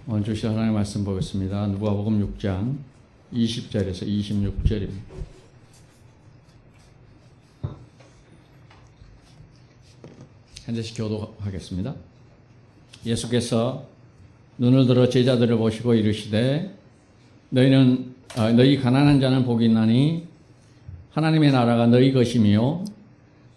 오늘 주신 하나님의 말씀 보겠습니다. 누가복음 6장 20절에서 26절입니다. 한 절씩 교도하겠습니다. 예수께서 눈을 들어 제자들을 보시고 이르시되 너희 가난한 자는 복이 있나니 하나님의 나라가 너희 것이며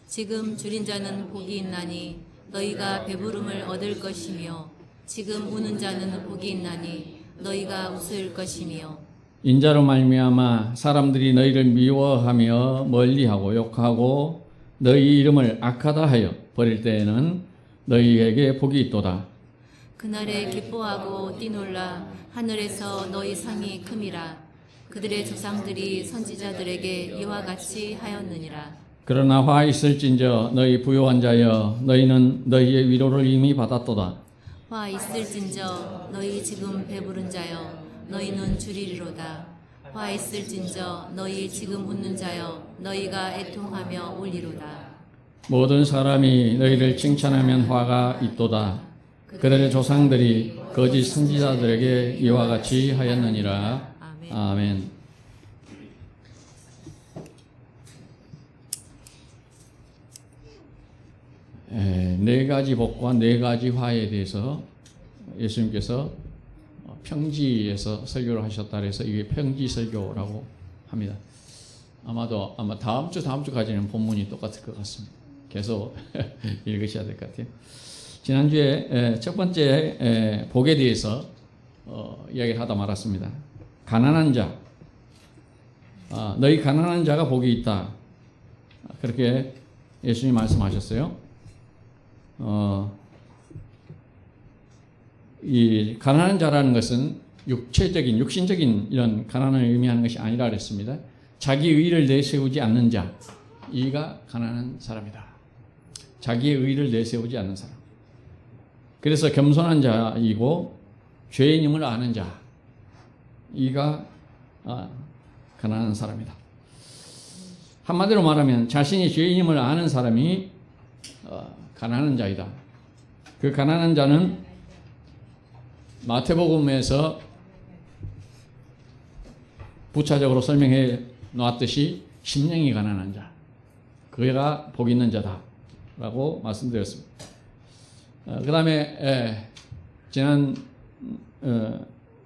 지금 줄인 자는 복이 있나니 너희가 배부름을 얻을 것이며 지금 우는 자는 복이 있나니 너희가 웃을 것이며 인자로 말미암아 사람들이 너희를 미워하며 멀리하고 욕하고 너희 이름을 악하다 하여 버릴 때에는 너희에게 복이 있도다. 그날에 기뻐하고 뛰놀라 하늘에서 너희 상이 큼이라. 그들의 조상들이 선지자들에게 이와 같이 하였느니라. 그러나 화 있을진저 너희 부요한 자여 너희는 너희의 위로를 이미 받았도다. 화 있을진저 너희 지금 배부른 자여 너희는 줄이리로다. 화 있을진저 너희 지금 웃는 자여 너희가 애통하며 울리로다. 모든 사람이 너희를 칭찬하면 화가 있도다. 그들의 조상들이 거짓 선지자들에게 이와 같이 하였느니라. 아멘. 네 가지 복과 네 가지 화에 대해서 예수님께서 평지에서 설교를 하셨다 그래서 이게 평지 설교라고 합니다. 아마 다음 주까지는 본문이 똑같을 것 같습니다. 계속 읽으셔야 될 것 같아요. 지난주에 첫 번째 복에 대해서 이야기를 하다 말았습니다. 가난한 자, 너희 가난한 자가 복이 있다. 그렇게 예수님이 말씀하셨어요. 이 가난한 자라는 것은 육신적인 이런 가난을 의미하는 것이 아니라 그랬습니다. 자기 의를 내세우지 않는 자, 이가 가난한 사람이다. 자기의 의를 내세우지 않는 사람. 그래서 겸손한 자이고 죄인임을 아는 자, 이가 가난한 사람이다. 한마디로 말하면 자신이 죄인임을 아는 사람이 가난한 자이다. 그 가난한 자는 마태복음에서 부차적으로 설명해 놓았듯이 심령이 가난한 자, 그가 복 있는 자다라고 말씀드렸습니다. 그 다음에 지난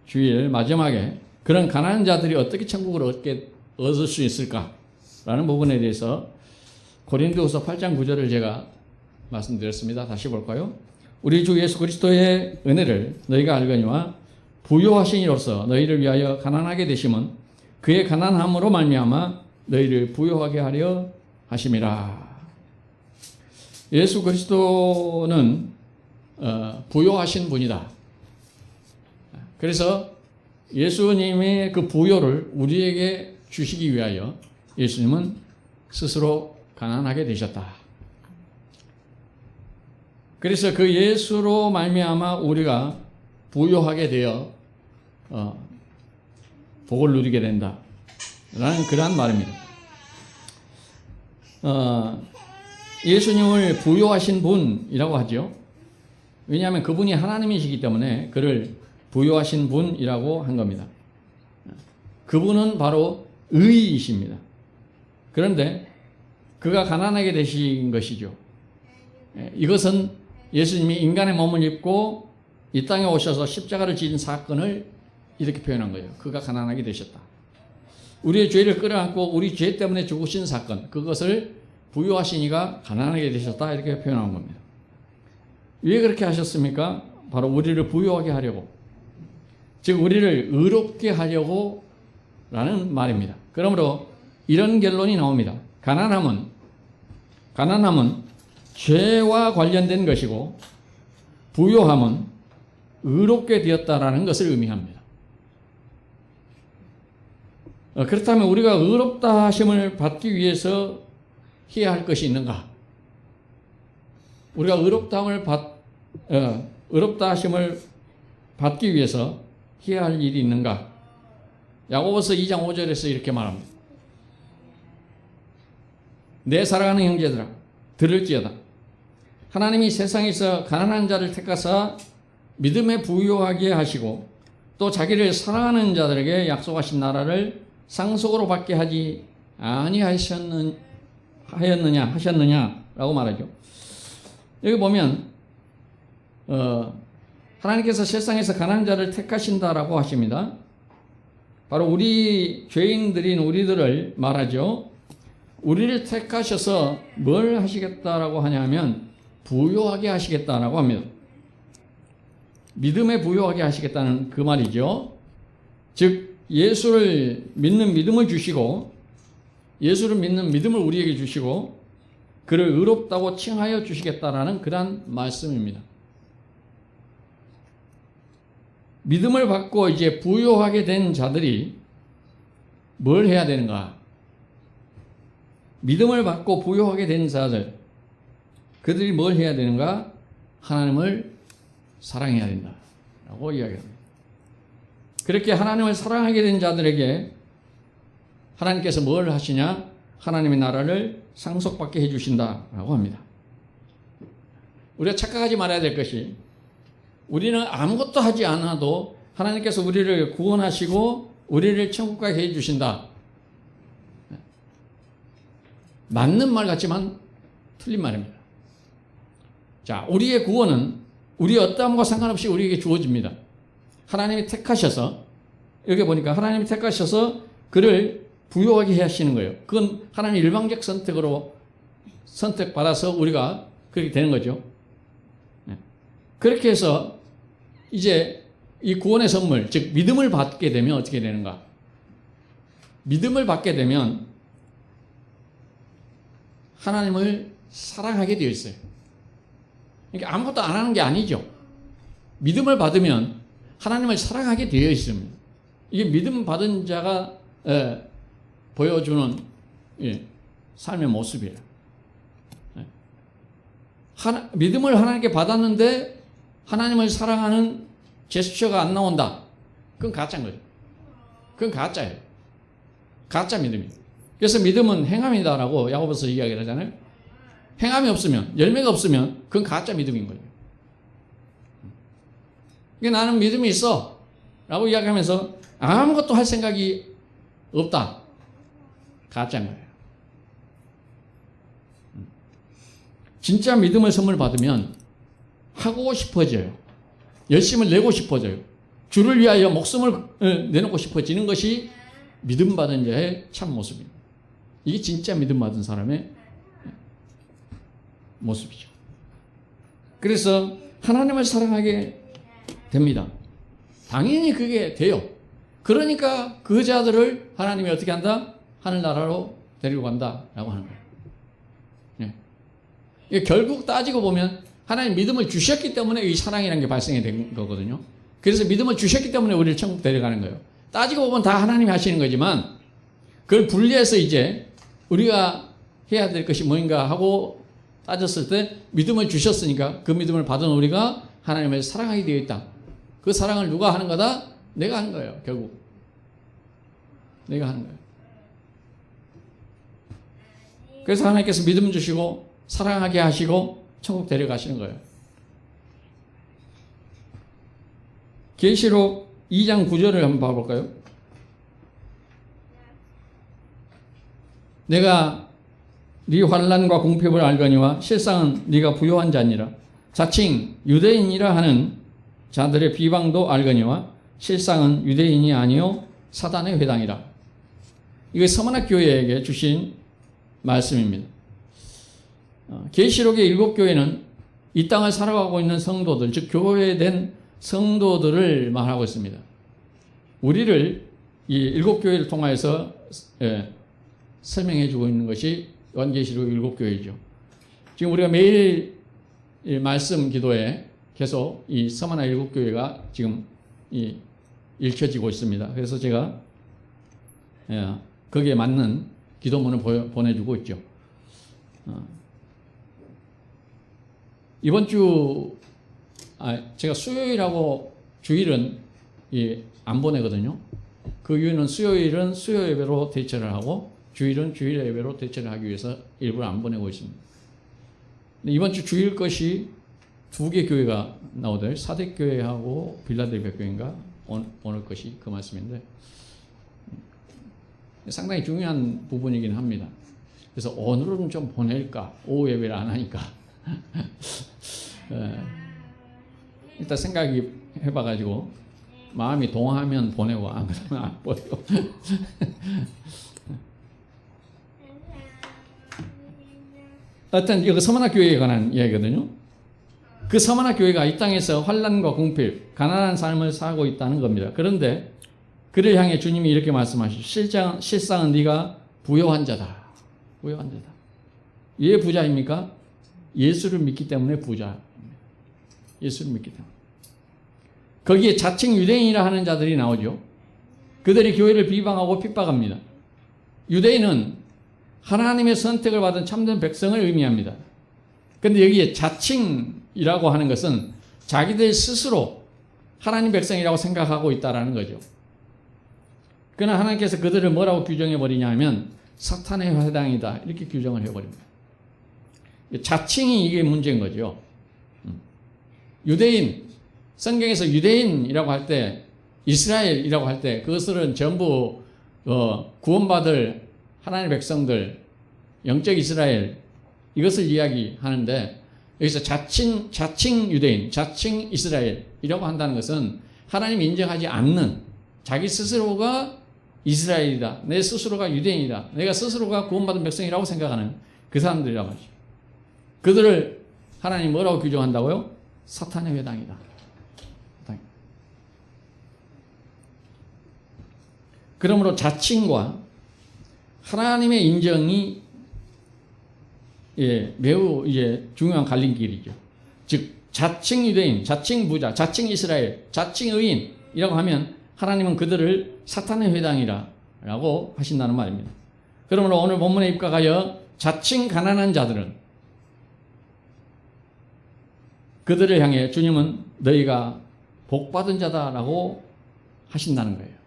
주일 마지막에 그런 가난한 자들이 어떻게 천국을 얻을 수 있을까라는 부분에 대해서 고린도후서 8장 9절을 제가 말씀드렸습니다. 다시 볼까요? 우리 주 예수 그리스도의 은혜를 너희가 알거니와 부요하신 이로서 너희를 위하여 가난하게 되심은 그의 가난함으로 말미암아 너희를 부요하게 하려 하심이라. 예수 그리스도는 부요하신 분이다. 그래서 예수님의 그 부요를 우리에게 주시기 위하여 예수님은 스스로 가난하게 되셨다. 그래서 그 예수로 말미암아 우리가 부요하게 되어 복을 누리게 된다 라는 그러한 말입니다. 예수님을 부요하신 분이라고 하죠. 왜냐하면 그분이 하나님이시기 때문에 그를 부요하신 분이라고 한 겁니다. 그분은 바로 의이십니다. 그런데 그가 가난하게 되신 것이죠. 이것은 예수님이 인간의 몸을 입고 이 땅에 오셔서 십자가를 지은 사건을 이렇게 표현한 거예요. 그가 가난하게 되셨다. 우리의 죄를 끌어안고 우리 죄 때문에 죽으신 사건, 그것을 부요하신 이가 가난하게 되셨다 이렇게 표현한 겁니다. 왜 그렇게 하셨습니까? 바로 우리를 부요하게 하려고, 즉 우리를 의롭게 하려고 라는 말입니다. 그러므로 이런 결론이 나옵니다. 가난함은 죄와 관련된 것이고 부요함은 의롭게 되었다라는 것을 의미합니다. 그렇다면 우리가 의롭다 하심을 받기 위해서 해야 할 것이 있는가? 우리가 의롭다 하심을 받기 위해서 해야 할 일이 있는가? 야고보서 2장 5절에서 이렇게 말합니다. 내 사랑하는 형제들아 들을지어다. 하나님이 세상에서 가난한 자를 택하사 믿음에 부유하게 하시고 또 자기를 사랑하는 자들에게 약속하신 나라를 상속으로 받게 하지 하셨느냐라고 말하죠. 여기 보면 하나님께서 세상에서 가난한 자를 택하신다라고 하십니다. 바로 우리 죄인들인 우리들을 말하죠. 우리를 택하셔서 뭘 하시겠다라고 하냐면 부유하게 하시겠다라고 합니다. 믿음에 부유하게 하시겠다는 그 말이죠. 즉 예수를 믿는 믿음을 주시고 예수를 믿는 믿음을 우리에게 주시고 그를 의롭다고 칭하여 주시겠다라는 그런 말씀입니다. 믿음을 받고 이제 부유하게 된 자들이 뭘 해야 되는가? 믿음을 받고 부유하게 된 자들, 그들이 뭘 해야 되는가? 하나님을 사랑해야 된다라고 이야기합니다. 그렇게 하나님을 사랑하게 된 자들에게 하나님께서 뭘 하시냐? 하나님의 나라를 상속받게 해주신다라고 합니다. 우리가 착각하지 말아야 될 것이 우리는 아무것도 하지 않아도 하나님께서 우리를 구원하시고 우리를 천국 가게 해주신다. 맞는 말 같지만 틀린 말입니다. 자, 우리의 구원은 우리 어떠함과 상관없이 우리에게 주어집니다. 하나님이 택하셔서 여기 보니까 하나님이 택하셔서 그를 부유하게 하시는 거예요. 그건 하나님 일방적 선택으로 선택받아서 우리가 그렇게 되는 거죠. 그렇게 해서 이제 이 구원의 선물, 즉 믿음을 받게 되면 어떻게 되는가? 믿음을 받게 되면 하나님을 사랑하게 되어 있어요. 그러니까 아무것도 안 하는 게 아니죠. 믿음을 받으면 하나님을 사랑하게 되어 있습니다. 이게 믿음 받은 자가 보여주는 삶의 모습이에요. 믿음을 하나님께 받았는데 하나님을 사랑하는 제스처가 안 나온다. 그건 가짜인 거예요. 그건 가짜예요. 가짜 믿음이에요. 그래서 믿음은 행함이다라고 야고보서 이야기를 하잖아요. 행함이 없으면, 열매가 없으면 그건 가짜 믿음인 거예요. 그러니까 나는 믿음이 있어 라고 이야기하면서 아무것도 할 생각이 없다. 가짜인 거예요. 진짜 믿음을 선물 받으면 하고 싶어져요. 열심을 내고 싶어져요. 주를 위하여 목숨을 내놓고 싶어지는 것이 믿음 받은 자의 참 모습입니다. 이게 진짜 믿음 받은 사람의 모습이죠. 그래서 하나님을 사랑하게 됩니다. 당연히 그게 돼요. 그러니까 그 자들을 하나님이 어떻게 한다? 하늘나라로 데리고 간다라고 하는 거예요. 네. 결국 따지고 보면 하나님 믿음을 주셨기 때문에 이 사랑이라는 게 발생이 된 거거든요. 그래서 믿음을 주셨기 때문에 우리를 천국 데려가는 거예요. 따지고 보면 다 하나님이 하시는 거지만 그걸 분리해서 이제 우리가 해야 될 것이 뭔가 하고 따졌을 때 믿음을 주셨으니까 그 믿음을 받은 우리가 하나님을 사랑하게 되어 있다. 그 사랑을 누가 하는 거다? 내가 하는 거예요. 결국 내가 하는 거예요. 그래서 하나님께서 믿음 주시고 사랑하게 하시고 천국 데려가시는 거예요. 계시록 2장 9절을 한번 봐볼까요? 내가 네 환난과 공핍을 알거니와 실상은 네가 부요한 자니라. 자칭 유대인이라 하는 자들의 비방도 알거니와 실상은 유대인이 아니요 사단의 회당이라. 이게 서문학 교회에게 주신 말씀입니다. 계시록의 7교회는 이 땅을 살아가고 있는 성도들, 즉 교회된 성도들을 말하고 있습니다. 우리를 이 7교회를 통하여서 설명해 주고 있는 것이 요한계시록 7교회이죠. 지금 우리가 매일 말씀 기도에 계속 이 서머나 7교회가 지금 읽혀지고 있습니다. 그래서 제가 거기에 맞는 기도문을 보내주고 있죠. 이번 주 제가 수요일하고 주일은 안 보내거든요. 그 이유는 수요일은 수요 예배로 대처를 하고 주일은 주일 예배로 대처를 하기 위해서 일부러 안 보내고 있습니다. 이번 주 주일 것이 두 개 교회가 나오더라고요. 사대교회하고 빌라델비아 교회인가 어느 것이 그 말씀인데 상당히 중요한 부분이긴 합니다. 그래서 오늘은 좀 보낼까? 오후 예배를 안 하니까 일단 생각이 해봐가지고 마음이 동하면 보내고 안 그러면 안 보내고 어떤 이거 서머나 교회에 관한 이야기거든요. 그 서머나 교회가 이 땅에서 환난과 궁핍, 가난한 삶을 살고 있다는 겁니다. 그런데 그를 향해 주님이 이렇게 말씀하시죠. 실상은 네가 부요한 자다. 부요한 자다. 왜 부자입니까? 예수를 믿기 때문에 부자. 예수를 믿기 때문에. 거기에 자칭 유대인이라 하는 자들이 나오죠. 그들이 교회를 비방하고 핍박합니다. 유대인은 하나님의 선택을 받은 참된 백성을 의미합니다. 그런데 여기에 자칭이라고 하는 것은 자기들 스스로 하나님 백성이라고 생각하고 있다는 거죠. 그러나 하나님께서 그들을 뭐라고 규정해 버리냐 하면 사탄의 회당이다 이렇게 규정을 해버립니다. 자칭이 이게 문제인 거죠. 유대인, 성경에서 유대인이라고 할 때 이스라엘이라고 할 때 그것들은 전부 구원받을 하나님의 백성들, 영적 이스라엘 이것을 이야기하는데 여기서 자칭 유대인, 자칭 이스라엘이라고 한다는 것은 하나님이 인정하지 않는 자기 스스로가 이스라엘이다. 내 스스로가 유대인이다. 내가 스스로가 구원받은 백성이라고 생각하는 그 사람들이라고 하죠. 그들을 하나님 뭐라고 규정한다고요? 사탄의 회당이다. 그러므로 자칭과 하나님의 인정이 매우 중요한 갈림길이죠. 즉 자칭 유대인, 자칭 부자, 자칭 이스라엘, 자칭 의인이라고 하면 하나님은 그들을 사탄의 회당이라고 하신다는 말입니다. 그러므로 오늘 본문에 입각하여 자칭 가난한 자들은 그들을 향해 주님은 너희가 복받은 자다라고 하신다는 거예요.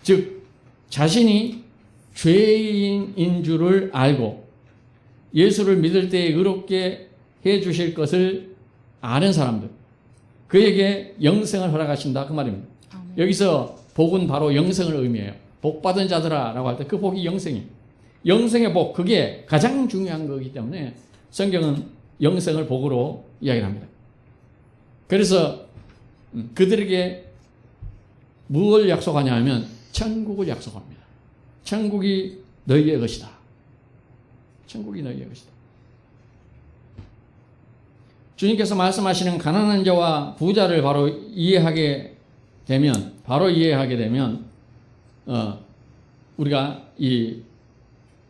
즉 자신이 죄인인 줄을 알고 예수를 믿을 때 의롭게 해 주실 것을 아는 사람들, 그에게 영생을 허락하신다 그 말입니다. 여기서 복은 바로 영생을 의미해요. 복받은 자들아 라고 할 때 그 복이 영생이에요. 영생의 복, 그게 가장 중요한 거기 때문에 성경은 영생을 복으로 이야기를 합니다. 그래서 그들에게 무엇을 약속하냐 하면 천국을 약속합니다. 천국이 너희의 것이다. 천국이 너희의 것이다. 주님께서 말씀하시는 가난한 자와 부자를 바로 이해하게 되면 우리가 이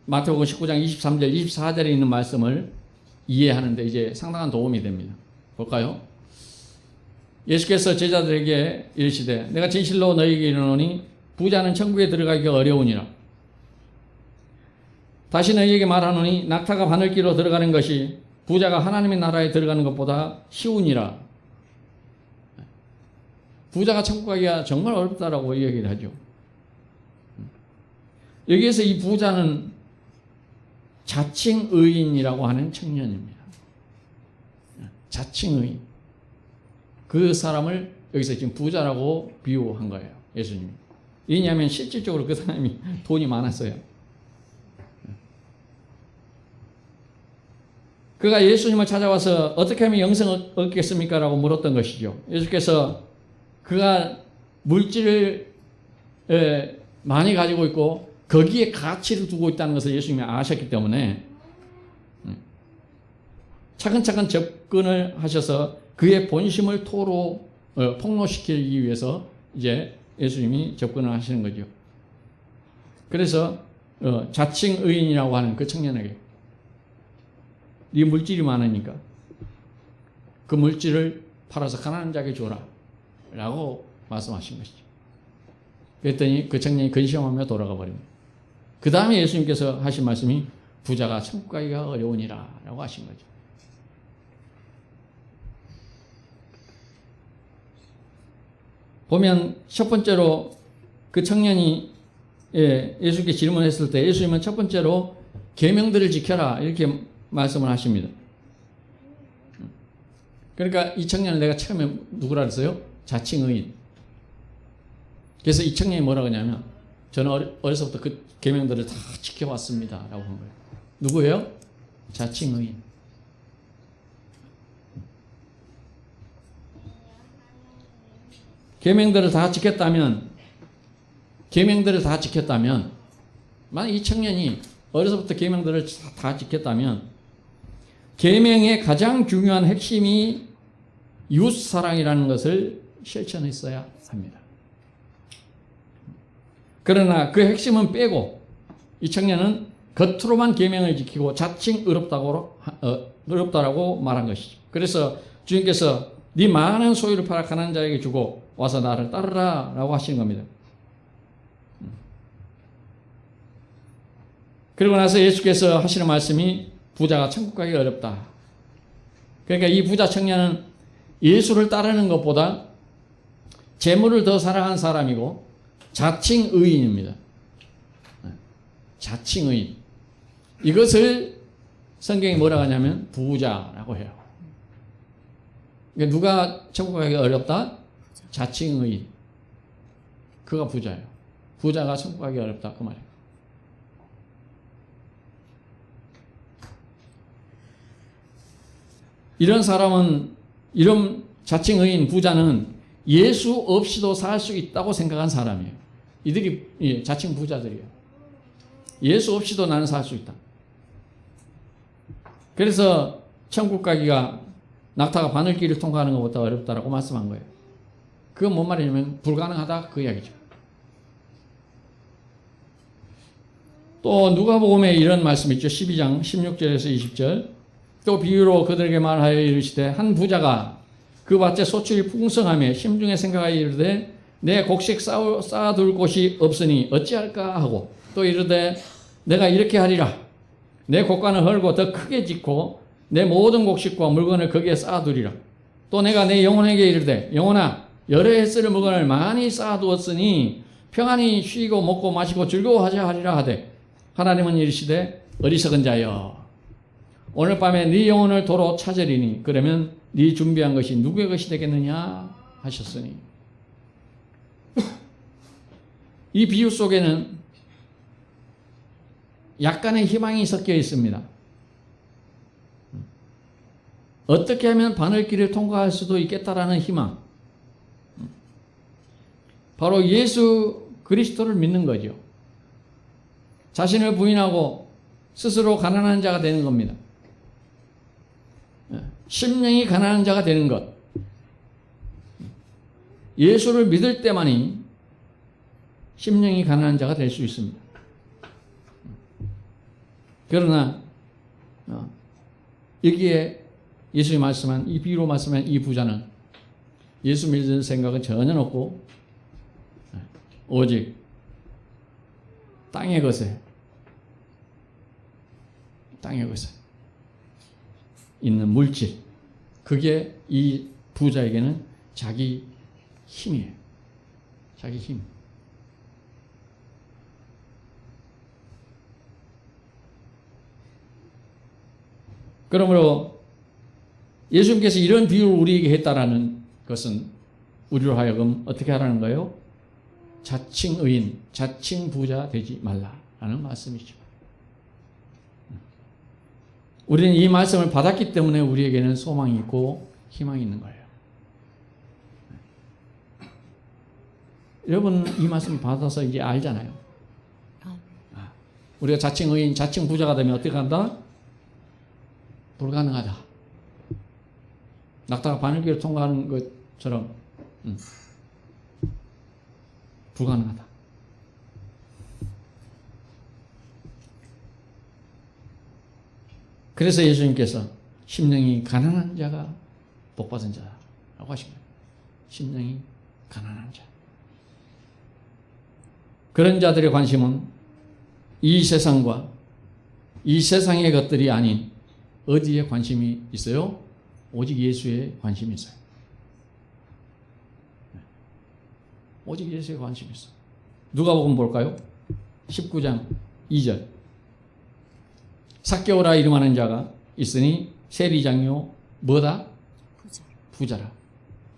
마태복음 19장 23절 24절에 있는 말씀을 이해하는데 이제 상당한 도움이 됩니다. 볼까요? 예수께서 제자들에게 이르시되 내가 진실로 너희에게 이르노니 부자는 천국에 들어가기가 어려우니라. 다시 너희에게 말하노니 낙타가 바늘기로 들어가는 것이 부자가 하나님의 나라에 들어가는 것보다 쉬우니라. 부자가 천국 가기가 정말 어렵다라고 얘기를 하죠. 여기에서 이 부자는 자칭 의인이라고 하는 청년입니다. 자칭 의인. 그 사람을 여기서 지금 부자라고 비유한 거예요. 예수님이. 왜냐하면 실질적으로 그 사람이 돈이 많았어요. 그가 예수님을 찾아와서 어떻게 하면 영생을 얻겠습니까? 라고 물었던 것이죠. 예수께서 그가 물질을 많이 가지고 있고 거기에 가치를 두고 있다는 것을 예수님이 아셨기 때문에 차근차근 접근을 하셔서 그의 본심을 폭로시키기 위해서 이제 예수님이 접근을 하시는 거죠. 그래서 자칭 의인이라고 하는 그 청년에게 네 물질이 많으니까 그 물질을 팔아서 가난한 자에게 줘라 라고 말씀하신 것이죠. 그랬더니 그 청년이 근심하며 돌아가 버립니다. 그 다음에 예수님께서 하신 말씀이 부자가 천국 가기가 어려우니라 라고 하신 거죠. 보면 첫 번째로 그 청년이 예수께 질문했을 때 예수님은 첫 번째로 계명들을 지켜라 이렇게 말씀을 하십니다. 그러니까 이 청년을 내가 처음에 누구라 그랬어요? 자칭의인. 그래서 이 청년이 뭐라고 하냐면 저는 어려서부터 그 계명들을 다 지켜왔습니다 라고 한 거예요. 누구예요? 자칭의인. 계명들을 다 지켰다면 만약 이 청년이 어려서부터 계명들을 다 지켰다면 계명의 가장 중요한 핵심이 이웃사랑이라는 것을 실천했어야 합니다. 그러나 그 핵심은 빼고 이 청년은 겉으로만 계명을 지키고 자칭 의롭다라고 말한 것이죠. 그래서 주님께서 네 많은 소유를 팔아 가난한 자에게 주고 와서 나를 따르라 라고 하시는 겁니다. 그리고 나서 예수께서 하시는 말씀이 부자가 천국 가기 어렵다. 그러니까 이 부자 청년은 예수를 따르는 것보다 재물을 더 사랑한 사람이고 자칭 의인입니다. 자칭 의인. 이것을 성경이 뭐라고 하냐면 부자라고 해요. 그러니까 누가 천국 가기 어렵다? 자칭 의인. 그가 부자예요. 부자가 천국 가기 어렵다. 그 말이에요. 이런 사람은, 이런 자칭 의인 부자는 예수 없이도 살 수 있다고 생각한 사람이에요. 이들이 자칭 부자들이에요. 예수 없이도 나는 살 수 있다. 그래서 천국 가기가 낙타가 바늘길을 통과하는 것보다 어렵다라고 말씀한 거예요. 그건 뭔 말이냐면 불가능하다 그 이야기죠. 또 누가복음에 이런 말씀이 있죠. 12장 16절에서 20절. 또 비유로 그들에게 말하여 이르시되 한 부자가 그 밭에 소출이 풍성하며 심중에 생각하여 이르되 내 곡식 쌓아둘 곳이 없으니 어찌할까 하고 또 이르되 내가 이렇게 하리라. 내 곡간을 헐고 더 크게 짓고 내 모든 곡식과 물건을 거기에 쌓아두리라. 또 내가 내 영혼에게 이르되 영혼아 여러 해 쓸 물건을 많이 쌓아두었으니 평안히 쉬고 먹고 마시고 즐거워하자 하리라 하되 하나님은 이르시되 어리석은 자여 오늘 밤에 네 영혼을 도로 찾으리니 그러면 네 준비한 것이 누구의 것이 되겠느냐 하셨으니 이 비유 속에는 약간의 희망이 섞여 있습니다. 어떻게 하면 바늘길을 통과할 수도 있겠다라는 희망. 바로 예수 그리스도를 믿는 거죠. 자신을 부인하고 스스로 가난한 자가 되는 겁니다. 심령이 가난한 자가 되는 것. 예수를 믿을 때만이 심령이 가난한 자가 될 수 있습니다. 그러나 여기에 예수님이 말씀한 이 비유로 말씀한 이 부자는 예수 믿을 생각은 전혀 없고 오직 땅의 것에 있는 물질, 그게 이 부자에게는 자기 힘이에요. 자기 힘. 그러므로 예수님께서 이런 비유를 우리에게 했다라는 것은 우리로 하여금 어떻게 하라는 거예요? 자칭 의인, 자칭 부자 되지 말라라는 말씀이죠. 우리는 이 말씀을 받았기 때문에 우리에게는 소망이 있고 희망이 있는 거예요. 여러분 이 말씀 받아서 이제 알잖아요. 우리가 자칭 의인, 자칭 부자가 되면 어떻게 한다? 불가능하다. 낙타가 바늘길을 통과하는 것처럼 불가능하다. 그래서 예수님께서 심령이 가난한 자가 복받은 자라고 하신 거예요. 심령이 가난한 자. 그런 자들의 관심은 이 세상과 이 세상의 것들이 아닌 어디에 관심이 있어요? 오직 예수에 관심이 있어요. 오직 예수에 관심이 있어요. 누가복음 볼까요? 19장 2절. 삭개오라 이름하는 자가 있으니 세리장요 뭐다? 부자라.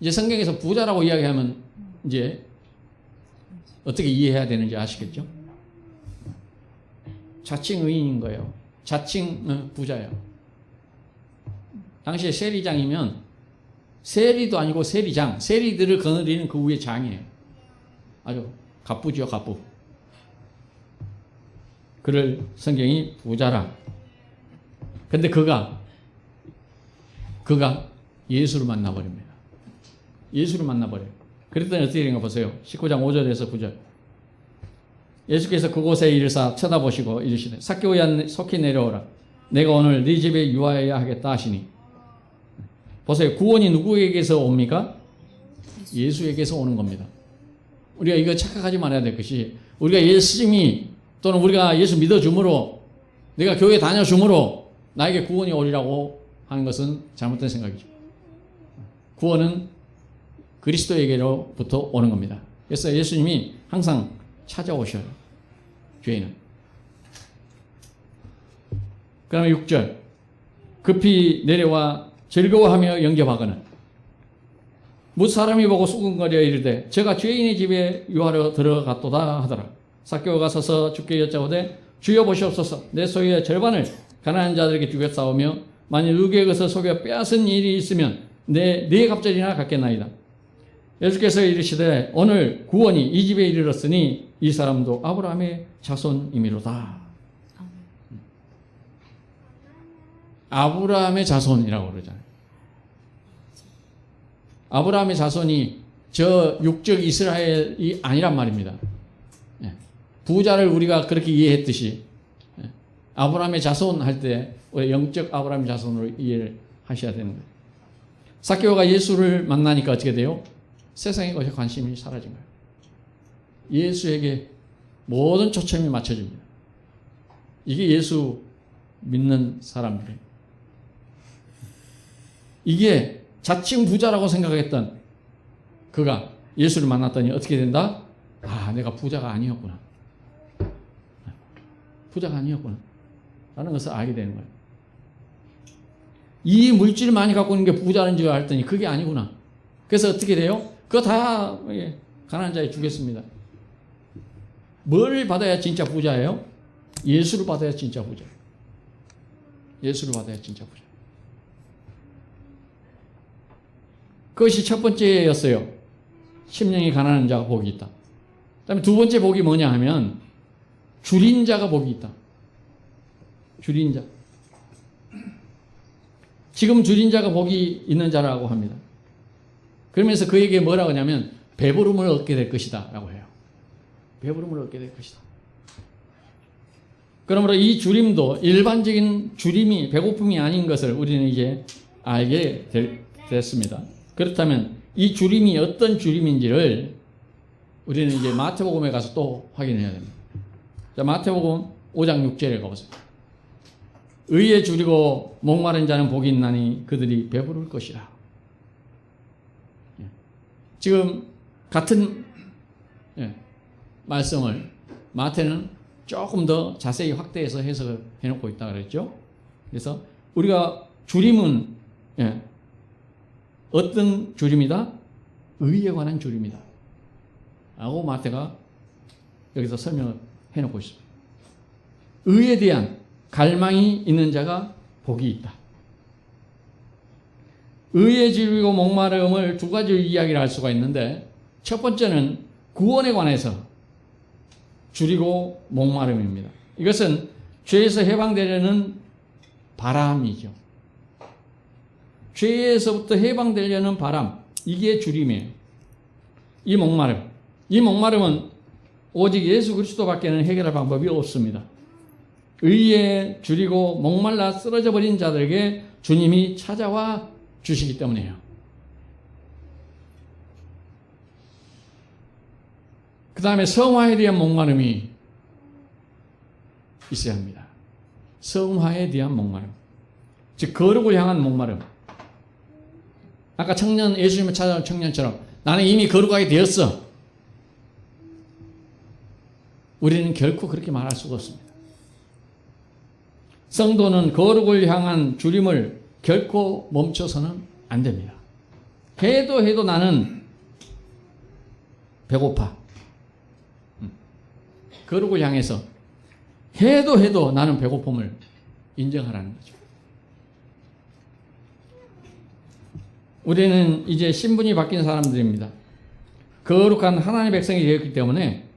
이제 성경에서 부자라고 이야기하면 이제 어떻게 이해해야 되는지 아시겠죠? 자칭 의인인 거예요. 자칭 부자예요. 당시에 세리장이면 세리도 아니고 세리장, 세리들을 거느리는 그 위에 장이에요. 아주 갑부죠, 갑부. 그를 성경이 부자라. 근데 그가 예수를 만나버립니다. 예수를 만나버려요. 그랬더니 어떻게 되는가 보세요. 19장 5절에서 9절. 예수께서 그곳에 이르사 쳐다보시고 이르시되 삭개오야 속히 내려오라. 내가 오늘 네 집에 유하여야 하겠다 하시니. 보세요. 구원이 누구에게서 옵니까? 예수에게서 오는 겁니다. 우리가 이거 착각하지 말아야 될 것이, 우리가 예수님이 또는 우리가 예수 믿어줌으로, 내가 교회 다녀줌으로 나에게 구원이 오리라고 하는 것은 잘못된 생각이죠. 구원은 그리스도에게로부터 오는 겁니다. 그래서 예수님이 항상 찾아오셔요. 죄인은. 그 다음에 6절. 급히 내려와 즐거워하며 영접하거늘 뭇 사람이 보고 수군거려 이르되 제가 죄인의 집에 유하러 들어갔도다 하더라. 삭개오가 서서 주께 여짜오되 주여 보시옵소서. 내 소유의 절반을 가난한 자들에게 주겠사오며 만일 누구의 것을 속여 빼앗은 일이 있으면 네 갑절이나 갚겠나이다. 예수께서 이르시되 오늘 구원이 이 집에 이르렀으니 이 사람도 아브라함의 자손이미로다. 아브라함의 자손이라고 그러잖아요. 아브라함의 자손이 저 육적 이스라엘이 아니란 말입니다. 부자를 우리가 그렇게 이해했듯이 아브라함의 자손 할 때 영적 아브라함의 자손으로 이해를 하셔야 되는 거예요. 삭개오가 예수를 만나니까 어떻게 돼요? 세상에 것에 관심이 사라진 거예요. 예수에게 모든 초점이 맞춰집니다. 이게 예수 믿는 사람들이에요. 이게 자칭 부자라고 생각했던 그가 예수를 만났더니 어떻게 된다? 아, 내가 부자가 아니었구나. 부자가 아니었구나. 라는 것을 알게 되는 거예요. 이 물질을 많이 갖고 있는 게 부자인 줄 알았더니 그게 아니구나. 그래서 어떻게 돼요? 그거 다 가난한 자에 주겠습니다. 뭘 받아야 진짜 부자예요? 예수를 받아야 진짜 부자. 예수를 받아야 진짜 부자. 그것이 첫 번째였어요. 심령이 가난한 자가 복이 있다. 그 다음에 두 번째 복이 뭐냐 하면 줄인 자가 복이 있다. 줄인 자. 지금 줄인 자가 복이 있는 자라고 합니다. 그러면서 그에게 뭐라고 하냐면 배부름을 얻게 될 것이다 라고 해요. 배부름을 얻게 될 것이다. 그러므로 이 줄임도 일반적인 줄임이 배고픔이 아닌 것을 우리는 이제 알게 됐습니다. 그렇다면 이 줄임이 어떤 줄임인지를 우리는 이제 마태복음에 가서 또 확인해야 됩니다. 자, 마태복음 5장 6절에 가보세요. 의에 줄이고 목마른 자는 복이 있나니 그들이 배부를 것이라. 지금 같은 말씀을 마태는 조금 더 자세히 확대해서 해석을 해놓고 있다 그랬죠. 그래서 우리가 줄임은 어떤 줄임이다? 의에 관한 줄임이다 라고 마태가 여기서 설명을 해놓고 있습니다. 의에 대한 갈망이 있는 자가 복이 있다. 의에 줄이고 목마름을 두 가지 이야기를 할 수가 있는데, 첫 번째는 구원에 관해서 줄이고 목마름입니다. 이것은 죄에서 해방되려는 바람이죠. 죄에서부터 해방되려는 바람, 이게 줄임이에요. 이 목마름은 오직 예수 그리스도밖에는 해결할 방법이 없습니다. 의에 줄이고 목말라 쓰러져 버린 자들에게 주님이 찾아와 주시기 때문이에요. 그 다음에 성화에 대한 목마름이 있어야 합니다. 성화에 대한 목마름, 즉 거룩을 향한 목마름. 아까 청년, 예수님을 찾아온 청년처럼 나는 이미 거룩하게 되었어. 우리는 결코 그렇게 말할 수가 없습니다. 성도는 거룩을 향한 줄임을 결코 멈춰서는 안 됩니다. 해도 나는 배고파. 거룩을 향해서 해도 나는 배고픔을 인정하라는 거죠. 우리는 이제 신분이 바뀐 사람들입니다. 거룩한 하나님의 백성이 되었기 때문에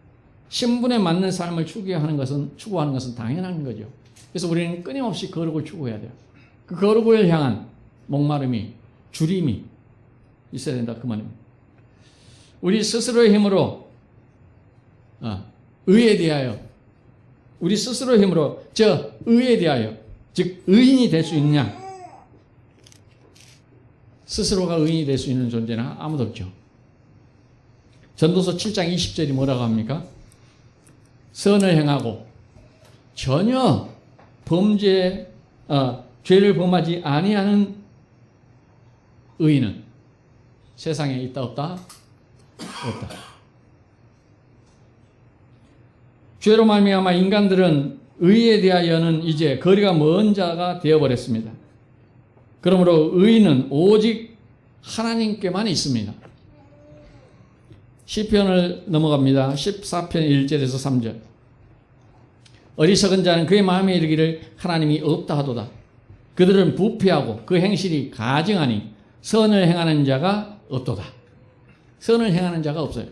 신분에 맞는 삶을 추구하는 것은 당연한 거죠. 그래서 우리는 끊임없이 거룩을 추구해야 돼요. 그 거룩을 향한 목마름이, 주림이 있어야 된다 그 말입니다. 우리 스스로의 힘으로 의에 대하여 우리 스스로의 힘으로 의에 대하여 즉 의인이 될 수 있느냐? 스스로가 의인이 될 수 있는 존재는 아무도 없죠. 전도서 7장 20절이 뭐라고 합니까? 선을 행하고 전혀 죄를 범하지 아니하는 의인은 세상에 있다 없다? 없다. 죄로 말미암아 인간들은 의에 대하여는 이제 거리가 먼 자가 되어버렸습니다. 그러므로 의인은 오직 하나님께만 있습니다. 시편을 넘어갑니다. 14편 1절에서 3절. 어리석은 자는 그의 마음에 이르기를 하나님이 없다 하도다. 그들은 부패하고 그 행실이 가증하니 선을 행하는 자가 없도다. 선을 행하는 자가 없어요.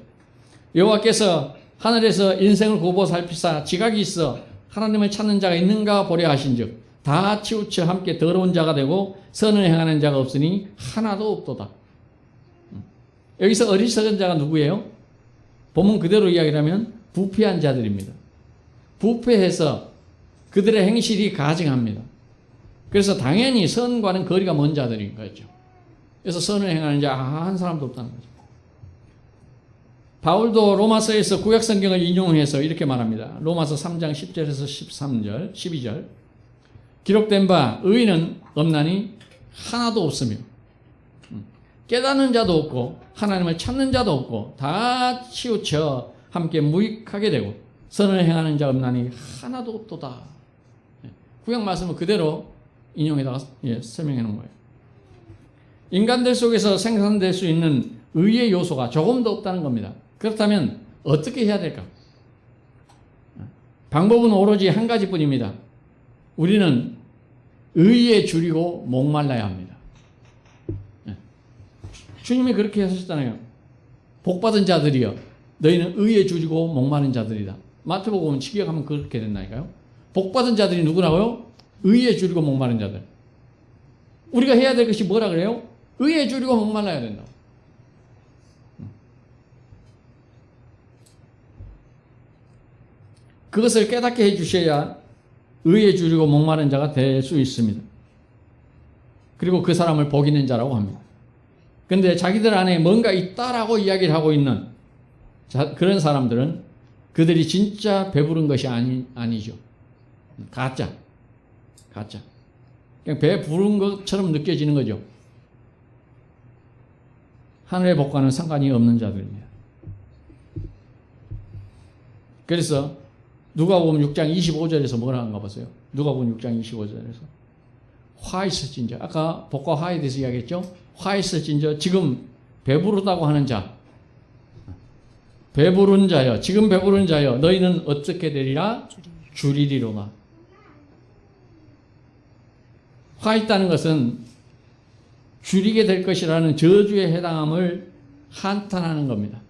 여호와께서 하늘에서 인생을 굽어 살피사 지각이 있어 하나님을 찾는 자가 있는가 보려 하신즉 다 치우쳐 함께 더러운 자가 되고 선을 행하는 자가 없으니 하나도 없도다. 여기서 어리석은 자가 누구예요? 본문 그대로 이야기하면 부패한 자들입니다. 부패해서 그들의 행실이 가증합니다. 그래서 당연히 선과는 거리가 먼 자들인 거죠. 그래서 선을 행하는 자 한 사람도 없다는 거죠. 바울도 로마서에서 구약 성경을 인용해서 이렇게 말합니다. 로마서 3장 10절에서 13절, 12절. 기록된 바 의인은 없나니 하나도 없으며 깨닫는 자도 없고 하나님을 찾는 자도 없고 다 치우쳐 함께 무익하게 되고 선을 행하는 자 없나니 하나도 없도다. 구약 말씀을 그대로 인용해다가 설명해 놓은 거예요. 인간들 속에서 생산될 수 있는 의의 요소가 조금도 없다는 겁니다. 그렇다면 어떻게 해야 될까? 방법은 오로지 한 가지뿐입니다. 우리는 의에 줄이고 목말라야 합니다. 주님이 그렇게 하셨잖아요. 복받은 자들이여 너희는 의에 줄이고 목마른 자들이다. 마태복음 직역하면 그렇게 된다니까요. 복받은 자들이 누구라고요? 의에 줄이고 목마른 자들. 우리가 해야 될 것이 뭐라 그래요? 의에 줄이고 목말라야 된다. 그것을 깨닫게 해주셔야 의에 줄이고 목마른 자가 될 수 있습니다. 그리고 그 사람을 복 있는 자라고 합니다. 그런데 자기들 안에 뭔가 있다라고 이야기를 하고 있는 그런 사람들은 그들이 진짜 배부른 것이 아니죠. 가짜. 그냥 배부른 것처럼 느껴지는 거죠. 하늘의 복과는 상관이 없는 자들입니다. 그래서 누가복음 6장 25절에서 뭐라 하는가 보세요. 누가복음 6장 25절에서 화 있을진저, 아까 복과 화에 대해서 이야기했죠. 화 있을진저 지금 배부르다고 하는 자, 배부른 자여, 지금 배부른 자여 너희는 어떻게 되리라? 줄이리로다. 화 있다는 것은 줄이게 될 것이라는 저주에 해당함을 한탄하는 겁니다.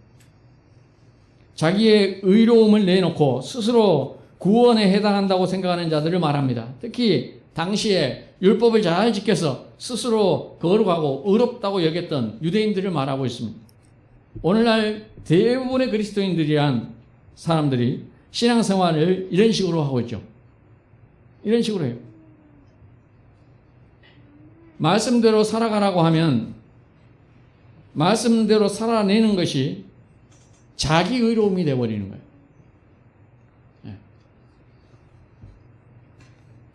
자기의 의로움을 내놓고 스스로 구원에 해당한다고 생각하는 자들을 말합니다. 특히 당시에 율법을 잘 지켜서 스스로 거룩하고 의롭다고 여겼던 유대인들을 말하고 있습니다. 오늘날 대부분의 그리스도인들이란 사람들이 신앙생활을 이런 식으로 하고 있죠. 이런 식으로 해요. 말씀대로 살아가라고 하면 말씀대로 살아내는 것이 자기 의로움이 되어버리는 거예요.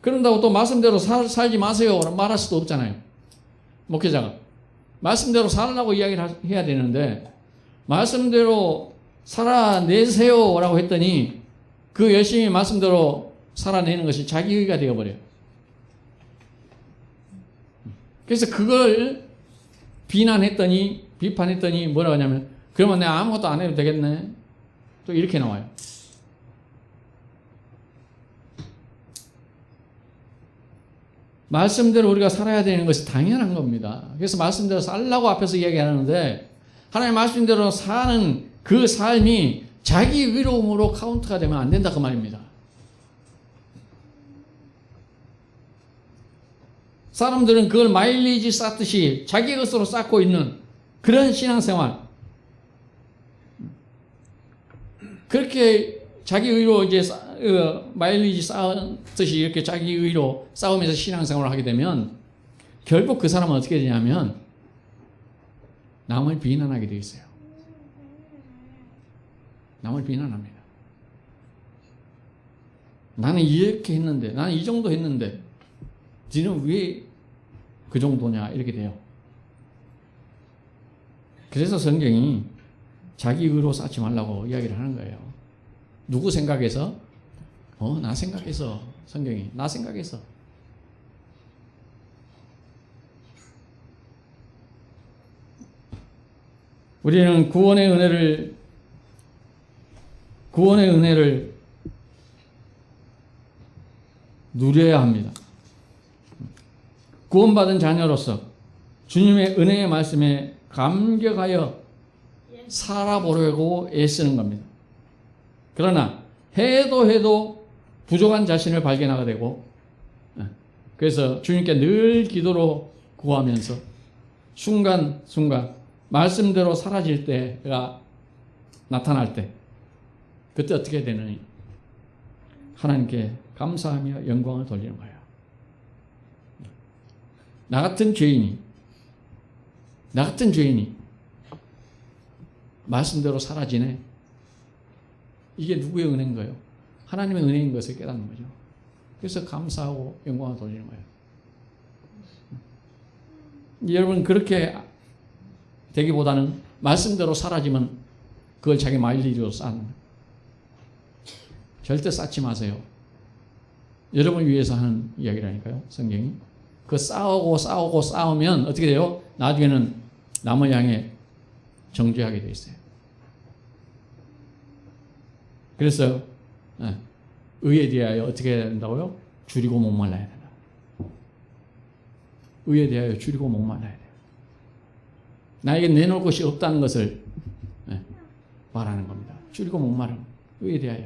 그런다고 또 말씀대로 살지 마세요 말할 수도 없잖아요. 목회자가 말씀대로 살라고 이야기를 해야 되는데 말씀대로 살아내세요 라고 했더니 그 열심히 말씀대로 살아내는 것이 자기 의가 되어버려요. 그래서 그걸 비판했더니 뭐라고 하냐면 그러면 내가 아무것도 안 해도 되겠네. 또 이렇게 나와요. 말씀대로 우리가 살아야 되는 것이 당연한 겁니다. 그래서 말씀대로 살라고 앞에서 이야기하는데 하나님 말씀대로 사는 그 삶이 자기 의로움으로 카운트가 되면 안 된다 그 말입니다. 사람들은 그걸 마일리지 쌓듯이 자기 것으로 쌓고 있는 그런 신앙생활, 그렇게 자기 의로 이제 마일리지 쌓듯이 이렇게 자기 의로 싸우면서 신앙생활을 하게 되면 결국 그 사람은 어떻게 되냐면 남을 비난하게 되어 있어요. 남을 비난합니다. 나는 이렇게 했는데, 나는 이 정도 했는데 너는 왜 그 정도냐 이렇게 돼요. 그래서 성경이 자기 의로 쌓지 말라고 이야기를 하는 거예요. 누구 생각해서? 나 생각해서. 성경이 나 생각해서. 우리는 구원의 은혜를 누려야 합니다. 구원받은 자녀로서 주님의 은혜의 말씀에 감격하여 살아보려고 애쓰는 겁니다. 그러나 해도 부족한 자신을 발견하게 되고, 그래서 주님께 늘 기도로 구하면서 순간순간 말씀대로 사라질 때가 나타날 때 그때 어떻게 되느니 하나님께 감사하며 영광을 돌리는 거예요. 나 같은 죄인이 말씀대로 사라지네. 이게 누구의 은혜인 거예요? 하나님의 은혜인 것을 깨닫는 거죠. 그래서 감사하고 영광을 돌리는 거예요. 여러분 그렇게 되기보다는 말씀대로 사라지면 그걸 자기 마일리지로 쌓는 거예요. 절대 쌓지 마세요. 여러분을 위해서 하는 이야기라니까요. 성경이. 그 싸우면 어떻게 돼요? 나중에는 남을 향해 정죄하게 돼 있어요. 그래서 의에 대하여 어떻게 해야 된다고요? 줄이고 목말라야 된다. 의에 대하여 줄이고 목말라야 돼요. 나에게 내놓을 것이 없다는 것을 말하는 겁니다. 줄이고 목마름. 의에 대하여.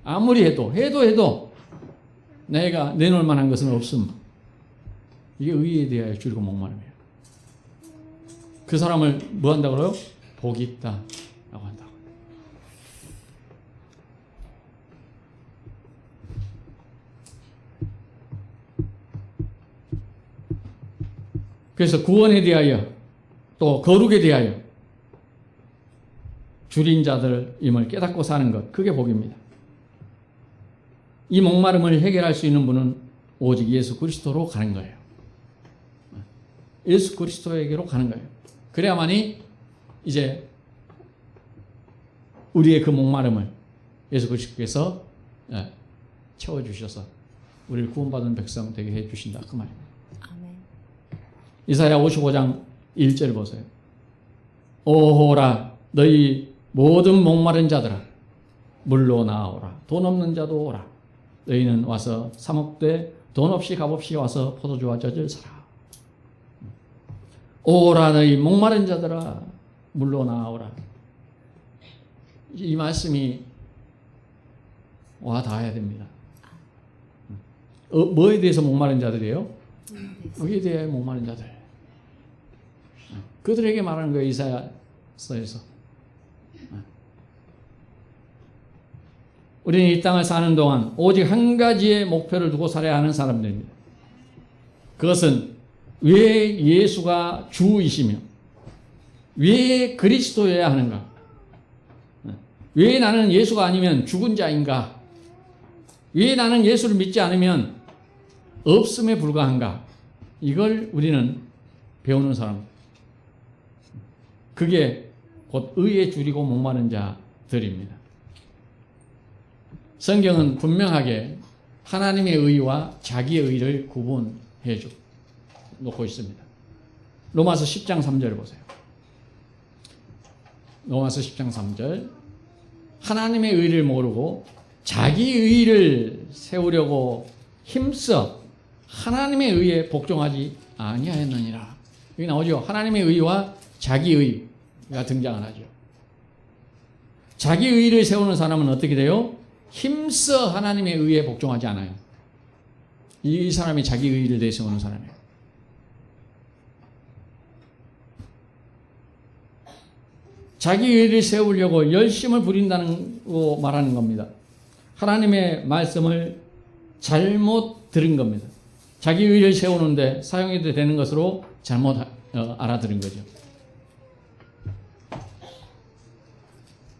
아무리 해도 내가 내놓을 만한 것은 없음. 이게 의에 대하여 줄이고 목마름이에요. 그 사람을 뭐 한다고 그래요? 복이 있다 라고 한다고. 그래서 구원에 대하여 또 거룩에 대하여 줄인 자들임을 깨닫고 사는 것, 그게 복입니다. 이 목마름을 해결할 수 있는 분은 오직 예수 그리스도로 가는 거예요. 예수 그리스도에게로 가는 거예요. 그래야만이 이제 우리의 그 목마름을 예수 그리스도께서 채워주셔서 우리를 구원받은 백성 되게 해주신다 그 말입니다. 아멘. 이사야 55장 1절 보세요. 오호라 너희 모든 목마른 자들아 물로 나아오라. 돈 없는 자도 오라. 너희는 와서 사 먹되 돈 없이 값없이 와서 포도주와 젖을 사라. 오라 너희 목마른 자들아 물로 나아오라. 이 말씀이 와 닿아야 됩니다. 뭐에 대해서 목마른 자들이에요? 의에 대해 목마른 자들. 그들에게 말하는 거예요. 이사야서에서. 우리는 이 땅을 사는 동안 오직 한 가지의 목표를 두고 살아야 하는 사람들입니다. 그것은 왜 예수가 주이시며 왜 그리스도여야 하는가? 왜 나는 예수가 아니면 죽은 자인가? 왜 나는 예수를 믿지 않으면 없음에 불과한가? 이걸 우리는 배우는 사람. 그게 곧 의에 줄이고 목마른 자들입니다. 성경은 분명하게 하나님의 의와 자기의 의를 구분해 놓고 있습니다. 로마서 10장 3절 보세요. 로마서 10장 3절. 하나님의 의를 모르고 자기 의를 세우려고 힘써 하나님의 의에 복종하지 아니하였느니라. 여기 나오죠. 하나님의 의와 자기 의가 등장을 하죠. 자기 의를 세우는 사람은 어떻게 돼요? 힘써 하나님의 의에 복종하지 않아요. 이 사람이 자기 의를 내세우는 사람이에요. 자기 의를 세우려고 열심을 부린다는 거 말하는 겁니다. 하나님의 말씀을 잘못 들은 겁니다. 자기 의를 세우는데 사용해도 되는 것으로 잘못 알아들은 거죠.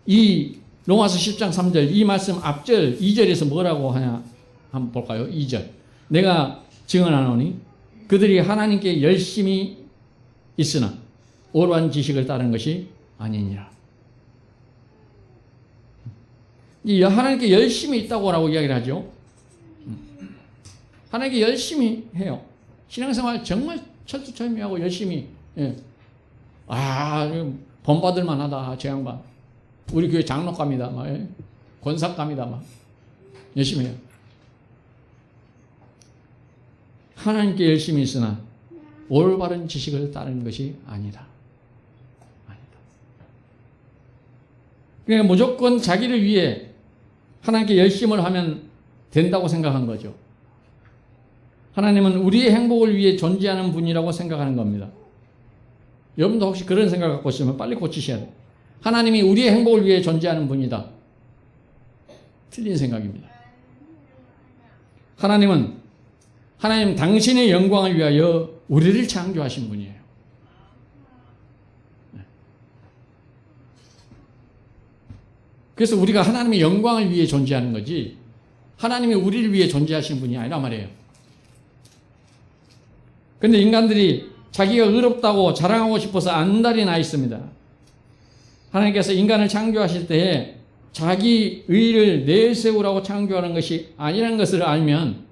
이 로마서 10장 3절 이 말씀 앞절 2절에서 뭐라고 하냐 한번 볼까요? 2절. 내가 증언하노니 그들이 하나님께 열심히 있으나 오로한 지식을 따른 것이 아니니라. 이 하나님께 열심히 있다고라고 이야기를 하죠. 하나님께 열심히 해요. 신앙생활 정말 철두철미하고 열심히. 예. 본받을 만하다. 제 양반. 우리 교회 장로감이다. 막, 예. 권사감이다. 막. 열심히 해요. 하나님께 열심히 있으나 올바른 지식을 따르는 것이 아니다. 그러니까 무조건 자기를 위해 하나님께 열심을 하면 된다고 생각한 거죠. 하나님은 우리의 행복을 위해 존재하는 분이라고 생각하는 겁니다. 여러분도 혹시 그런 생각 갖고 있으면 빨리 고치셔야 돼요. 하나님이 우리의 행복을 위해 존재하는 분이다. 틀린 생각입니다. 하나님 당신의 영광을 위하여 우리를 창조하신 분이에요. 그래서 우리가 하나님의 영광을 위해 존재하는 거지 하나님이 우리를 위해 존재하신 분이 아니라 말이에요. 그런데 인간들이 자기가 의롭다고 자랑하고 싶어서 안달이 나 있습니다. 하나님께서 인간을 창조하실 때에 자기 의를 내세우라고 창조하는 것이 아니라는 것을 알면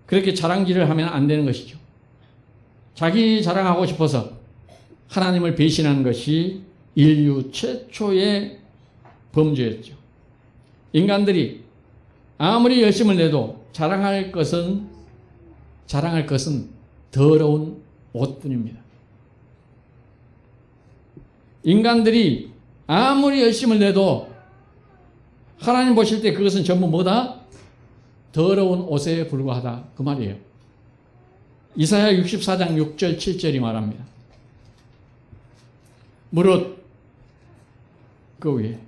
그렇게 자랑질을 하면 안 되는 것이죠. 자기 자랑하고 싶어서 하나님을 배신하는 것이 인류 최초의 범죄였죠. 인간들이 아무리 열심을 내도 자랑할 것은 더러운 옷뿐입니다. 인간들이 아무리 열심을 내도 하나님 보실 때 그것은 전부 뭐다? 더러운 옷에 불과하다. 그 말이에요. 이사야 64장 6절 7절이 말합니다. 무릇 그 위에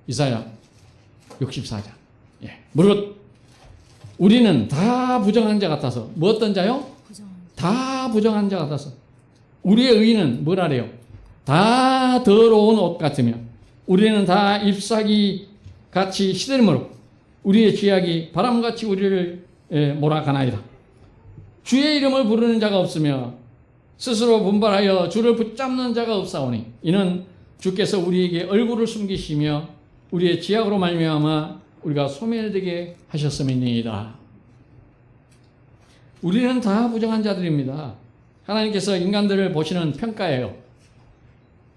이사야 64장. 예. 무릇 우리는 다 부정한 자 같아서 뭐 어떤 자요? 다 부정한 자 같아서 우리의 의는 뭐라래요? 다 더러운 옷 같으며 우리는 다 잎사귀 같이 시들므로 우리의 죄악이 바람같이 우리를 몰아가나이다. 주의 이름을 부르는 자가 없으며 스스로 분발하여 주를 붙잡는 자가 없사오니 이는 주께서 우리에게 얼굴을 숨기시며 우리의 죄악으로 말미암아 우리가 소멸되게 하셨음이니이다. 우리는 다 부정한 자들입니다. 하나님께서 인간들을 보시는 평가예요.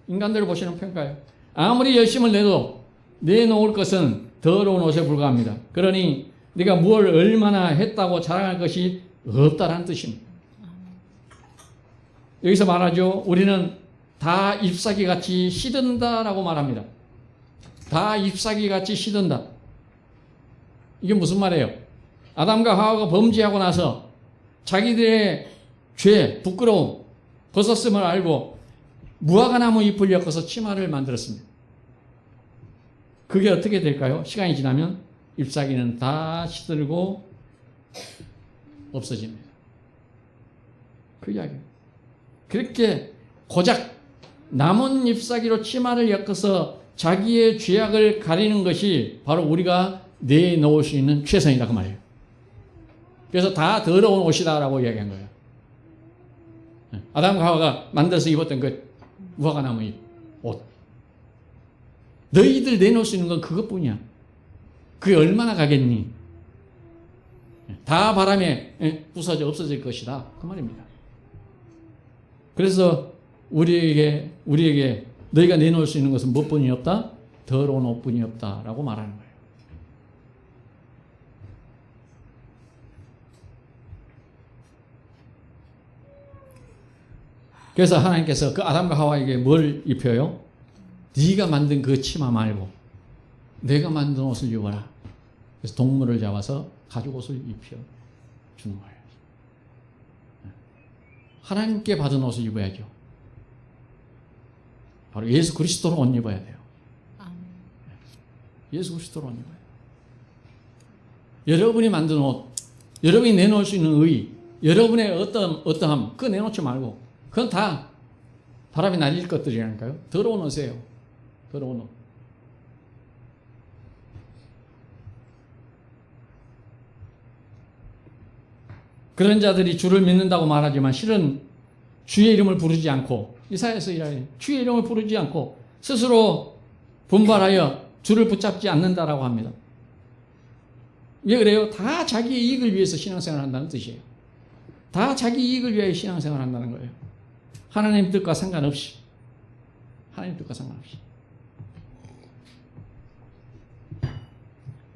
인간들을 보시는 평가예요. 아무리 열심을 내도 내놓을 것은 더러운 옷에 불과합니다. 그러니 네가 뭘 얼마나 했다고 자랑할 것이 없다라는 뜻입니다. 여기서 말하죠. 우리는 다 잎사귀 같이 시든다라고 말합니다. 다 잎사귀 같이 시든다. 이게 무슨 말이에요? 아담과 하와가 범죄하고 나서 자기들의 죄, 부끄러움, 벗었음을 알고 무화과나무 잎을 엮어서 치마를 만들었습니다. 그게 어떻게 될까요? 시간이 지나면 잎사귀는 다 시들고 없어집니다. 그 이야기예요. 그렇게 고작 남은 잎사귀로 치마를 엮어서 자기의 죄악을 가리는 것이 바로 우리가 내놓을 수 있는 최선이다 그 말이에요. 그래서 다 더러운 옷이다라고 이야기한 거예요. 아담과 하와가 만들어서 입었던 그 무화과나무 잎 옷. 너희들 내놓을 수 있는 건 그것뿐이야. 그게 얼마나 가겠니? 다 바람에 부서져 없어질 것이다 그 말입니다. 그래서 우리에게 너희가 내놓을 수 있는 것은 무엇뿐이 없다? 더러운 옷뿐이 없다라고 말하는 거예요. 그래서 하나님께서 그 아담과 하와에게 뭘 입혀요? 네가 만든 그 치마 말고 내가 만든 옷을 입어라. 그래서 동물을 잡아서 가죽 옷을 입혀 주는 거예요. 하나님께 받은 옷을 입어야죠. 바로 예수 그리스도로 옷 입어야 돼요. 예수 그리스도로 옷 입어야 돼요. 여러분이 만든 옷, 여러분이 내놓을 수 있는 의, 여러분의 어떠함, 그거 내놓지 말고 그건 다 바람이 날릴 것들이라니까요. 더러운 옷이에요. 더러운 옷. 그런 자들이 주를 믿는다고 말하지만 실은 주의 이름을 부르지 않고 이사야서 이라니 주의 이름을 부르지 않고 스스로 분발하여 주를 붙잡지 않는다라고 합니다. 왜 그래요? 다 자기 이익을 위해서 신앙생활을 한다는 뜻이에요. 다 자기 이익을 위해 신앙생활을 한다는 거예요. 하나님 뜻과 상관없이. 하나님 뜻과 상관없이.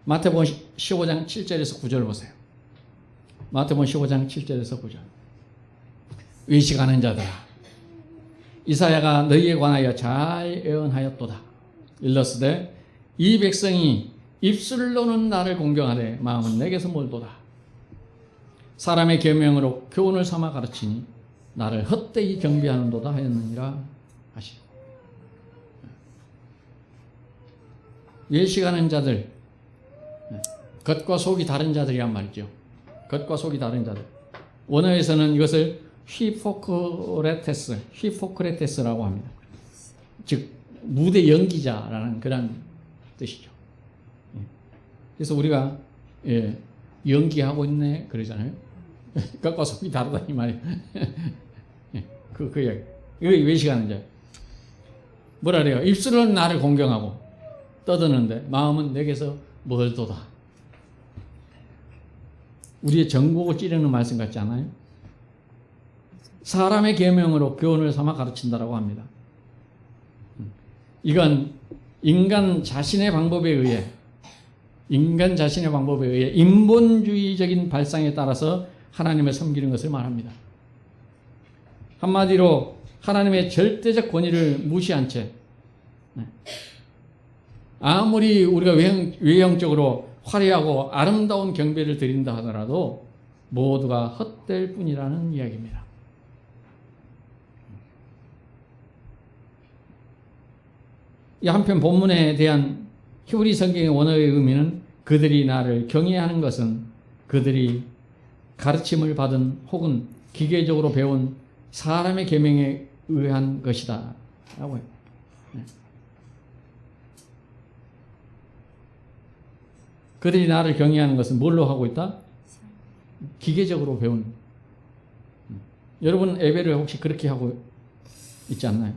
마태복음 15장 7절에서 9절 보세요. 마태복음 15장 7절에서 9절. 의식하는 자들아, 이사야가 너희에 관하여 잘 예언하였도다. 일러스되 이 백성이 입술로는 나를 공경하되 마음은 내게서 멀도다. 사람의 계명으로 교훈을 삼아 가르치니 나를 헛되이 경배하는도다 하였느니라 하시고. 예식하는 자들, 겉과 속이 다른 자들이란 말이죠. 겉과 속이 다른 자들. 원어에서는 이것을 히포크레테스라고 합니다. 즉 무대 연기자라는 그런 뜻이죠. 그래서 우리가 연기하고 있네 그러잖아요. 겉과 속이 다르다 이 말이에요. 그 이야기. 이거 외식하는 자. 뭐라 그래요? 입술은 나를 공경하고 떠드는데 마음은 내게서 멀도다. 우리의 정곡을 찌르는 말씀 같지 않아요? 사람의 계명으로 교훈을 삼아 가르친다라고 합니다. 이건 인간 자신의 방법에 의해 인본주의적인 발상에 따라서 하나님을 섬기는 것을 말합니다. 한마디로 하나님의 절대적 권위를 무시한 채 아무리 우리가 외형적으로 화려하고 아름다운 경배를 드린다 하더라도 모두가 헛될 뿐이라는 이야기입니다. 이 한편 본문에 대한 히브리 성경의 원어의 의미는 그들이 나를 경외하는 것은 그들이 가르침을 받은 혹은 기계적으로 배운 사람의 계명에 의한 것이다 라고 해요. 그들이 나를 경외하는 것은 뭘로 하고 있다? 기계적으로 배운. 여러분 예배를 혹시 그렇게 하고 있지 않나요?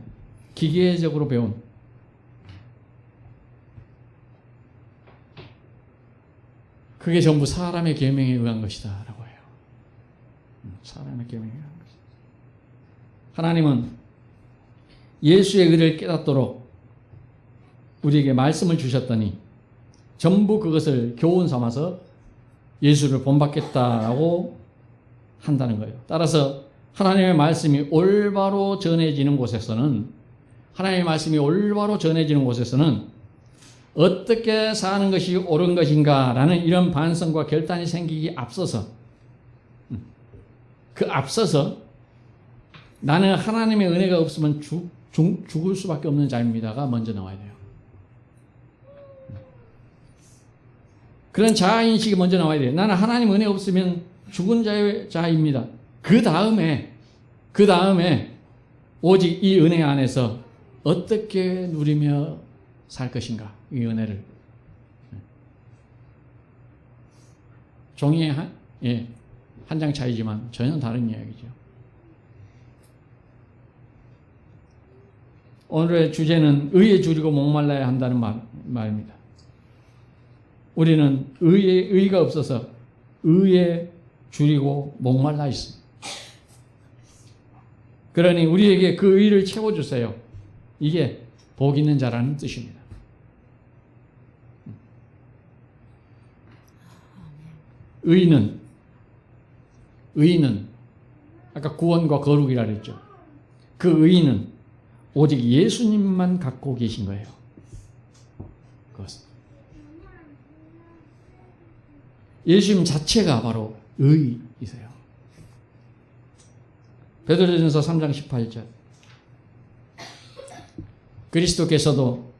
기계적으로 배운. 그게 전부 사람의 계명에 의한 것이다 라고 해요. 사람의 계명에 의한 것이다. 하나님은 예수의 의를 깨닫도록 우리에게 말씀을 주셨더니 전부 그것을 교훈 삼아서 예수를 본받겠다라고 한다는 거예요. 따라서 하나님의 말씀이 올바로 전해지는 곳에서는 어떻게 사는 것이 옳은 것인가라는 이런 반성과 결단이 생기기 앞서서 나는 하나님의 은혜가 없으면 죽을 수밖에 없는 자입니다가 먼저 나와야 돼요. 그런 자아인식이 먼저 나와야 돼요. 나는 하나님 은혜 없으면 죽은 자입니다. 그 다음에 오직 이 은혜 안에서 어떻게 누리며 살 것인가, 이 은혜를. 종이에 한 장 차이지만 전혀 다른 이야기죠. 오늘의 주제는 의에 줄이고 목말라야 한다는 말입니다. 우리는 의가 없어서 의에 줄이고 목말라 있습니다. 그러니 우리에게 그 의를 채워주세요. 이게 복 있는 자라는 뜻입니다. 의는 아까 구원과 거룩이라 그랬죠. 그 의는 오직 예수님만 갖고 계신 거예요. 그것은 예수님 자체가 바로 의이세요. 베드로전서 3장 18절 그리스도께서도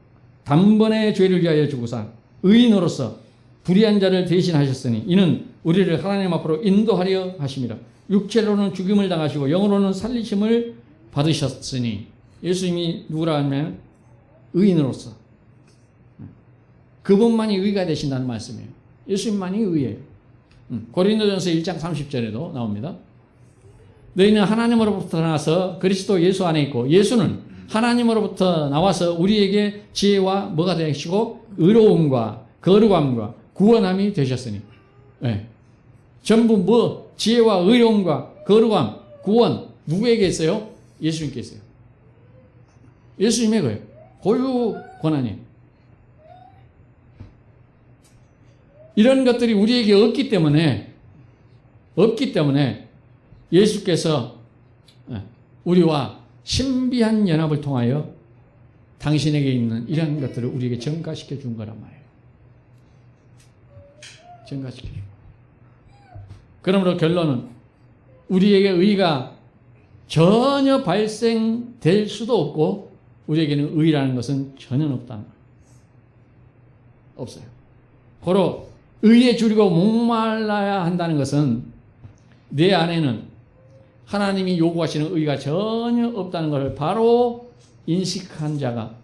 단번에 죄를 위하여 죽으사 의인으로서 불의한 자를 대신하셨으니 이는 우리를 하나님 앞으로 인도하려 하심이라. 육체로는 죽임을 당하시고 영으로는 살리심을 받으셨으니 예수님이 누구라 하면 의인으로서 그분만이 의가 되신다는 말씀이에요. 예수님만이 의예요. 고린도전서 1장 30절에도 나옵니다. 너희는 하나님으로부터 나와서 그리스도 예수 안에 있고 예수는 하나님으로부터 나와서 우리에게 지혜와 뭐가 되시고 의로움과 거룩함과 구원함이 되셨으니 네. 전부 뭐 지혜와 의로움과 거룩함, 구원 누구에게 있어요? 예수님께 있어요. 예수님의 거예요. 고유 권한이에요. 이런 것들이 우리에게 없기 때문에 예수께서 우리와 신비한 연합을 통하여 당신에게 있는 이런 것들을 우리에게 전가시켜 준 거란 말이에요. 전가시켜 준 거예요. 그러므로 결론은 우리에게 의가 전혀 발생될 수도 없고 우리에게는 의라는 것은 전혀 없다는 거예요. 없어요. 고로 의에 줄이고 목말라야 한다는 것은 내 안에는 하나님이 요구하시는 의가 전혀 없다는 것을 바로 인식한 자가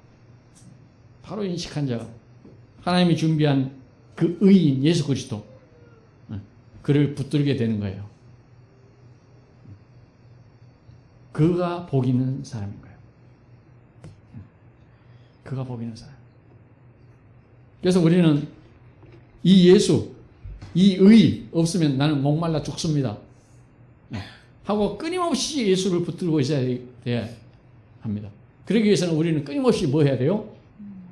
하나님이 준비한 그 의인 예수 그리스도 그를 붙들게 되는 거예요. 그가 복 있는 사람인 거예요. 그가 복 있는 사람. 그래서 우리는 이 예수, 이 의 없으면 나는 목말라 죽습니다. 하고 끊임없이 예수를 붙들고 있어야 돼야 합니다. 그러기 위해서는 우리는 끊임없이 뭐 해야 돼요?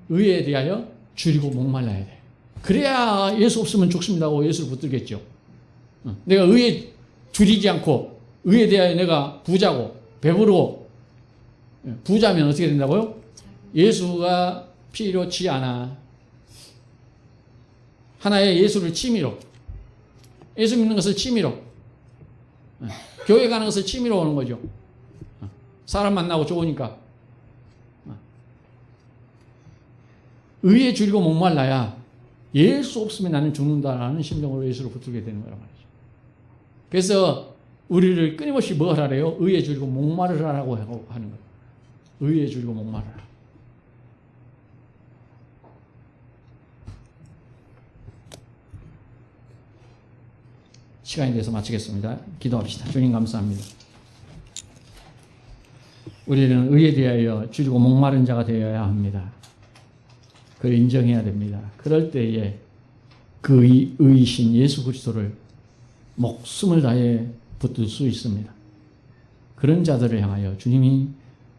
의에 대하여 줄이고 목말라야 돼. 그래야 예수 없으면 죽습니다 하고 예수를 붙들겠죠. 내가 의에 줄이지 않고 의에 대하여 내가 부자고 배부르고 부자면 어떻게 된다고요? 예수가 필요치 않아. 하나의 예수를 취미로, 예수 믿는 것을 취미로, 교회 가는 것을 취미로 오는 거죠. 사람 만나고 좋으니까. 의에 줄이고 목말라야 예수 없으면 나는 죽는다라는 심정으로 예수를 붙들게 되는 거란 말이죠. 그래서 우리를 끊임없이 뭐 하라래요? 의에 줄이고 목마르라고 하는 거예요. 의에 줄이고 목마르라. 시간이 돼서 마치겠습니다. 기도합시다. 주님 감사합니다. 우리는 의에 대하여 줄이고 목마른 자가 되어야 합니다. 그걸 인정해야 됩니다. 그럴 때에 그 의이신 예수 그리스도를 목숨을 다해 붙들 수 있습니다. 그런 자들을 향하여 주님이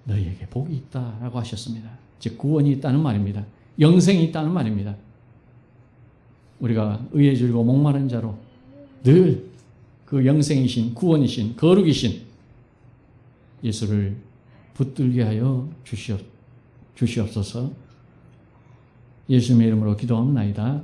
너희에게 복이 있다라고 하셨습니다. 즉 구원이 있다는 말입니다. 영생이 있다는 말입니다. 우리가 의에 줄이고 목마른 자로 늘 그 영생이신 구원이신 거룩이신 예수를 붙들게 하여 주시옵소서. 예수님의 이름으로 기도합니다.